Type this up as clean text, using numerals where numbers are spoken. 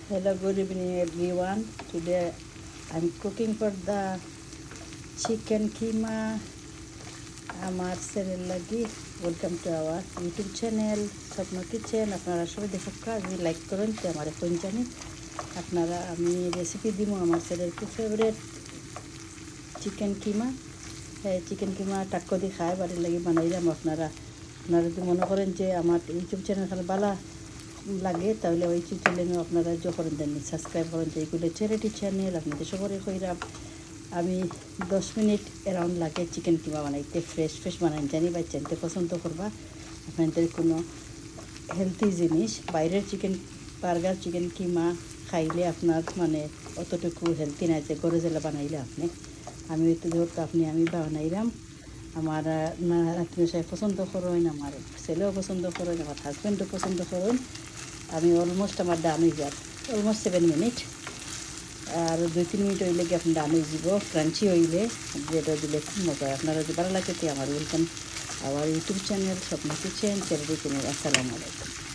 Hello, good evening everyone. Today I'm cooking for the chicken keema. আমার channel লাগি welcome to our YouTube channel স্বপ্ন kitchen. আপনারা সবাই দেখুক যদি লাইক করেন তো আমার কোন জানি আপনারা আমি রেসিপি দিব আমার চ্যানেল খুব ফেভারিট চিকেন কিমা। চিকেন কিমা টাক্কো দিয়ে খায় বাড়ির লাগি বানাইলাম। আপনারা যদি মনে করেন যে আমার ইউটিউব চ্যানেল ভালো লাগে তাহলে ওই ইউটিউব চ্যানেলও আপনারা যে করেন দেন সাবস্ক্রাইব করেন। যে এইগুলো চ্যারিটি চ্যানেল আপনাদের সবারই কইরাম। আমি 10 মিনিট অ্যারাউন্ড লাগে চিকেন কিমা বানাইতে। ফ্রেশ বানাই জানি বা জানতে পছন্দ করবা। আপনাদের কোনো হেলদি জিনিস বাইরের চিকেন বার্গার চিকেন কিমা খাইলে আপনার মানে অতটুকু হেলদি না যে ঘরে জেলা বানাইলে আমি ওইতে ধরতো আমি বানাইলাম। আমার আত্মীয় সাহেব পছন্দ করেন, আমার ছেলেও পছন্দ করেন, আমার হাজব্যান্ডও পছন্দ করেন। আমি অলমোস্ট আমার ডান হয়ে যাব, অলমোস্ট 7 মিনিট। আর 2-3 মিনিট হইলে কি আপনি ডান হয়ে যাব। ক্রাঞ্চি হইলে যেটা দিলে খুব মজা হয়। আপনারা যদি ভালো লাগে আমার ওয়েলকাম আমার ইউটিউব চ্যানেল স্বপ্ন কিচেন চ্যারিটি চ্যানেল। আসসালামু আলাইকুম।